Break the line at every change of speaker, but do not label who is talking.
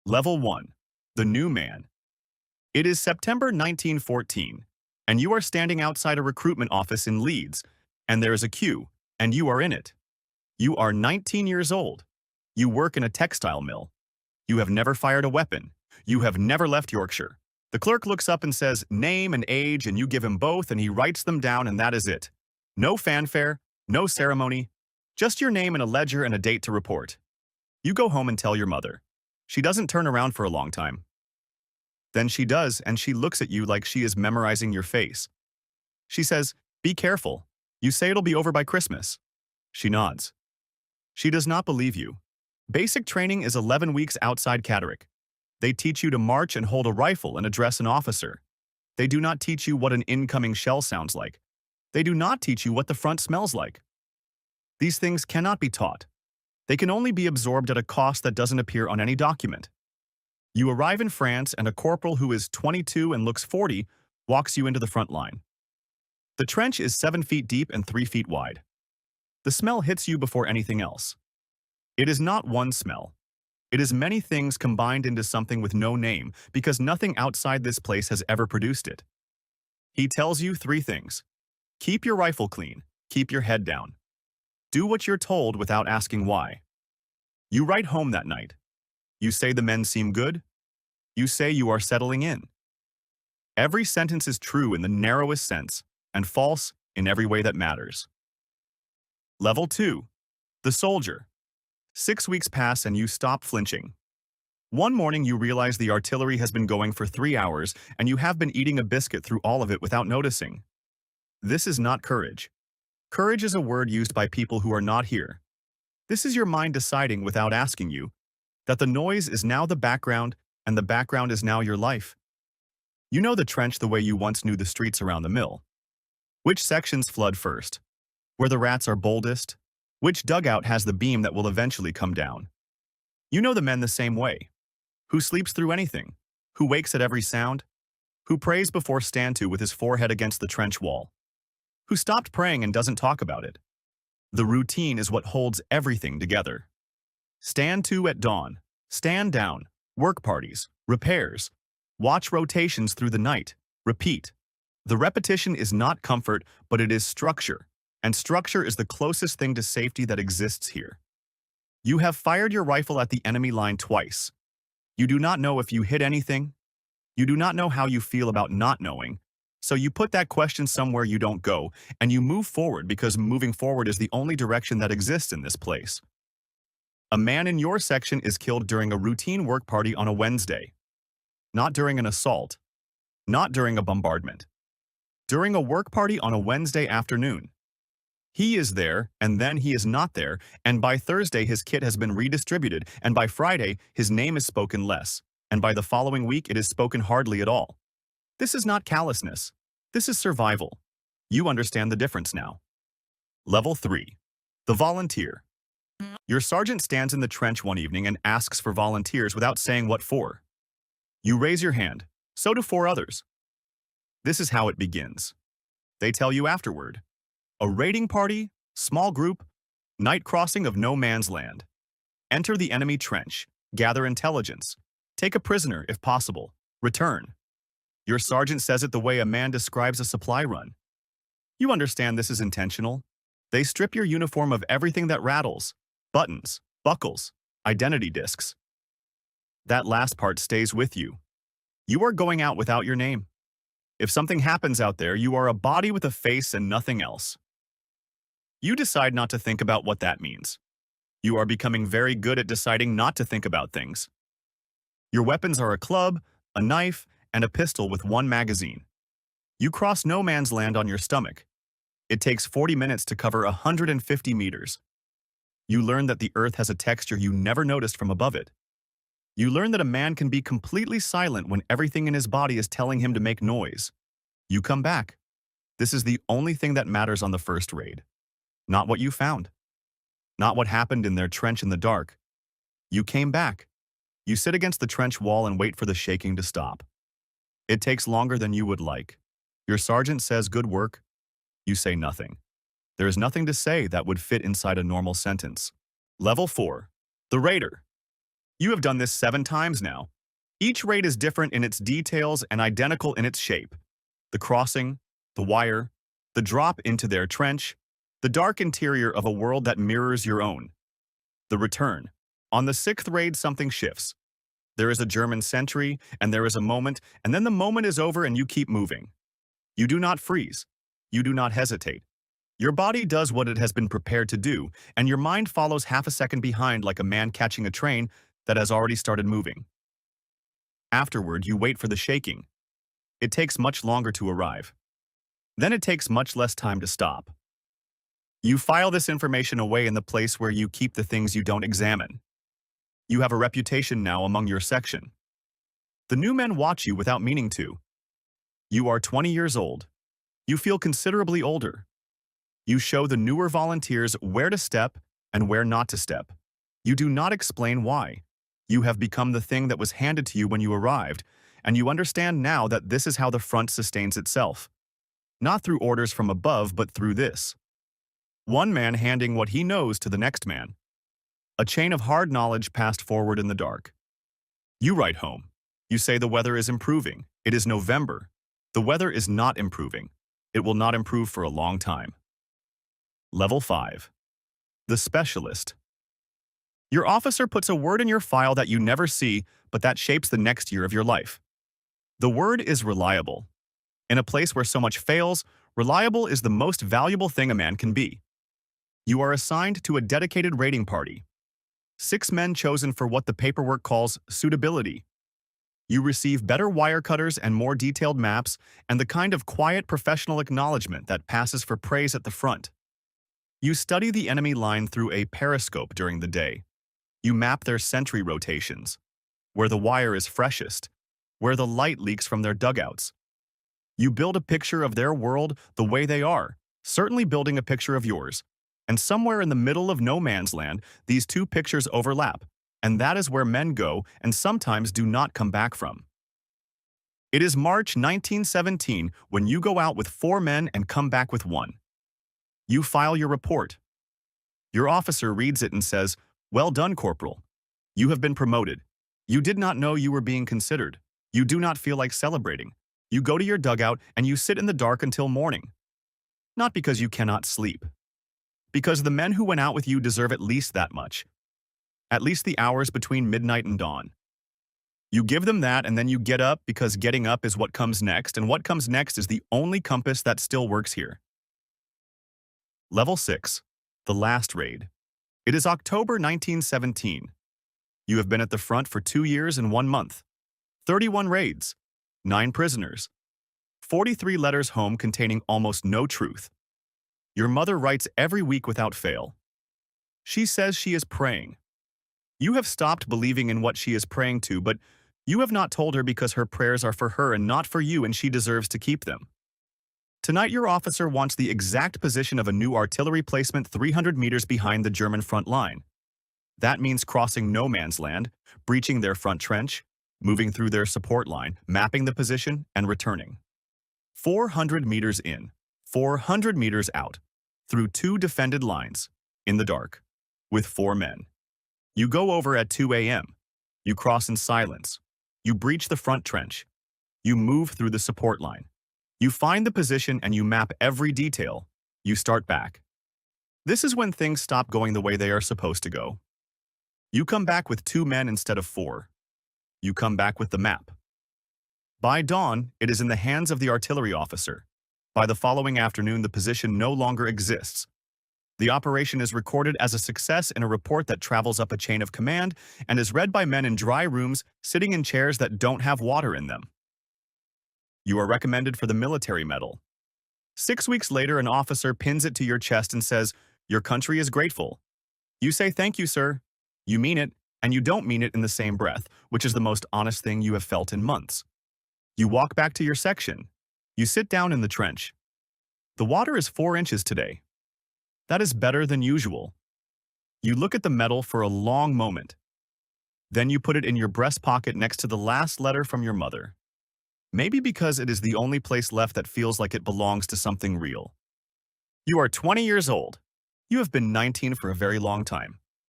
Level 1. The New Man. It is September 1914, and you are standing outside a recruitment office in Leeds, and there is a queue, and you are in it. You are 19 years old. You work in a textile mill. You have never fired a weapon. You have never left Yorkshire. The clerk looks up and says, name and age, and you give him both, and he writes them down, and that is it. No fanfare, no ceremony, just your name and a ledger and a date to report. You go home and tell your mother. She doesn't turn around for a long time. Then she does, and she looks at you like she is memorizing your face. She says, be careful. You say it'll be over by Christmas. She nods. She does not believe you. Basic training is 11 weeks outside Catterick. They teach you to march and hold a rifle and address an officer. They do not teach you what an incoming shell sounds like. They do not teach you what the front smells like. These things cannot be taught. They can only be absorbed at a cost that doesn't appear on any document. You arrive in France, and a corporal who is 22 and looks 40 walks you into the front line. The trench is 7 feet deep and 3 feet wide. The smell hits you before anything else. It is not one smell. It is many things combined into something with no name, because nothing outside this place has ever produced it. He tells you 3 things. Keep your rifle clean. Keep your head down. Do what you're told without asking why. You write home that night. You say the men seem good. You say you are settling in. Every sentence is true in the narrowest sense, and false in every way that matters. Level 2. The Soldier. 6 weeks pass and you stop flinching. One morning you realize the artillery has been going for 3 hours and you have been eating a biscuit through all of it without noticing. This is not courage. Courage is a word used by people who are not here. This is your mind deciding without asking you that the noise is now the background and the background is now your life. You know the trench the way you once knew the streets around the mill. Which sections flood first? Where the rats are boldest? Which dugout has the beam that will eventually come down? You know the men the same way. Who sleeps through anything? Who wakes at every sound? Who prays before stand-to with his forehead against the trench wall? Who stopped praying and doesn't talk about it? The routine is what holds everything together. Stand-to at dawn. Stand down. Work parties. Repairs. Watch rotations through the night. Repeat. The repetition is not comfort, but it is structure. And structure is the closest thing to safety that exists here. You have fired your rifle at the enemy line twice. You do not know if you hit anything. You do not know how you feel about not knowing. So you put that question somewhere you don't go, and you move forward because moving forward is the only direction that exists in this place. A man in your section is killed during a routine work party on a Wednesday. Not during an assault. Not during a bombardment. During a work party on a Wednesday afternoon. He is there, and then he is not there, and by Thursday his kit has been redistributed, and by Friday his name is spoken less, and by the following week it is spoken hardly at all. This is not callousness. This is survival. You understand the difference now. Level 3. The Volunteer. Your sergeant stands in the trench one evening and asks for volunteers without saying what for. You raise your hand. So do 4 others. This is how it begins. They tell you afterward. A raiding party, small group, night crossing of no man's land. Enter the enemy trench, gather intelligence, take a prisoner if possible, return. Your sergeant says it the way a man describes a supply run. You understand this is intentional. They strip your uniform of everything that rattles, buttons, buckles, identity discs. That last part stays with you. You are going out without your name. If something happens out there, you are a body with a face and nothing else. You decide not to think about what that means. You are becoming very good at deciding not to think about things. Your weapons are a club, a knife, and a pistol with 1 magazine. You cross no man's land on your stomach. It takes 40 minutes to cover 150 meters. You learn that the earth has a texture you never noticed from above it. You learn that a man can be completely silent when everything in his body is telling him to make noise. You come back. This is the only thing that matters on the first raid. Not what you found. Not what happened in their trench in the dark. You came back. You sit against the trench wall and wait for the shaking to stop. It takes longer than you would like. Your sergeant says good work. You say nothing. There is nothing to say that would fit inside a normal sentence. Level 4. The Raider. You have done this 7 times now. Each raid is different in its details and identical in its shape. The crossing, the wire, the drop into their trench, the dark interior of a world that mirrors your own. The return. On the 6th raid, something shifts. There is a German sentry, and there is a moment, and then the moment is over and you keep moving. You do not freeze. You do not hesitate. Your body does what it has been prepared to do, and your mind follows half a second behind like a man catching a train that has already started moving. Afterward, you wait for the shaking. It takes much longer to arrive. Then it takes much less time to stop. You file this information away in the place where you keep the things you don't examine. You have a reputation now among your section. The new men watch you without meaning to. You are 20 years old. You feel considerably older. You show the newer volunteers where to step and where not to step. You do not explain why. You have become the thing that was handed to you when you arrived, and you understand now that this is how the front sustains itself. Not through orders from above, but through this. One man handing what he knows to the next man. A chain of hard knowledge passed forward in the dark. You write home. You say the weather is improving. It is November. The weather is not improving. It will not improve for a long time. Level 5. The Specialist. Your officer puts a word in your file that you never see, but that shapes the next year of your life. The word is reliable. In a place where so much fails, reliable is the most valuable thing a man can be. You are assigned to a dedicated raiding party. 6 men chosen for what the paperwork calls suitability. You receive better wire cutters and more detailed maps, and the kind of quiet professional acknowledgement that passes for praise at the front. You study the enemy line through a periscope during the day. You map their sentry rotations, where the wire is freshest, where the light leaks from their dugouts. You build a picture of their world the way they are, certainly building a picture of yours. And somewhere in the middle of no man's land, these two pictures overlap, and that is where men go and sometimes do not come back from. It is March 1917 when you go out with 4 men and come back with 1. You file your report. Your officer reads it and says, "Well done, Corporal. You have been promoted. You did not know you were being considered. You do not feel like celebrating. You go to your dugout and you sit in the dark until morning. Not because you cannot sleep. Because the men who went out with you deserve at least that much. At least the hours between midnight and dawn. You give them that and then you get up because getting up is what comes next, and what comes next is the only compass that still works here." Level 6. The Last Raid. It is October 1917. You have been at the front for 2 years and 1 month. 31 raids. 9 prisoners. 43 letters home containing almost no truth. Your mother writes every week without fail. She says she is praying. You have stopped believing in what she is praying to, but you have not told her because her prayers are for her and not for you, and she deserves to keep them. Tonight, your officer wants the exact position of a new artillery placement 300 meters behind the German front line. That means crossing no man's land, breaching their front trench, moving through their support line, mapping the position, and returning. 400 meters in, 400 meters out, through 2 defended lines, in the dark, with 4 men. You go over at 2 a.m. You cross in silence. You breach the front trench. You move through the support line. You find the position and you map every detail. You start back. This is when things stop going the way they are supposed to go. You come back with 2 men instead of 4. You come back with the map. By dawn, it is in the hands of the artillery officer. By the following afternoon, the position no longer exists. The operation is recorded as a success in a report that travels up a chain of command and is read by men in dry rooms sitting in chairs that don't have water in them. You are recommended for the military medal. 6 weeks later, an officer pins it to your chest and says, "Your country is grateful." You say, "Thank you, sir." You mean it, and you don't mean it in the same breath, which is the most honest thing you have felt in months. You walk back to your section. You sit down in the trench. The water is 4 inches today. That is better than usual. You look at the medal for a long moment. Then you put it in your breast pocket next to the last letter from your mother. Maybe because it is the only place left that feels like it belongs to something real. You are 20 years old. You have been 19 for a very long time.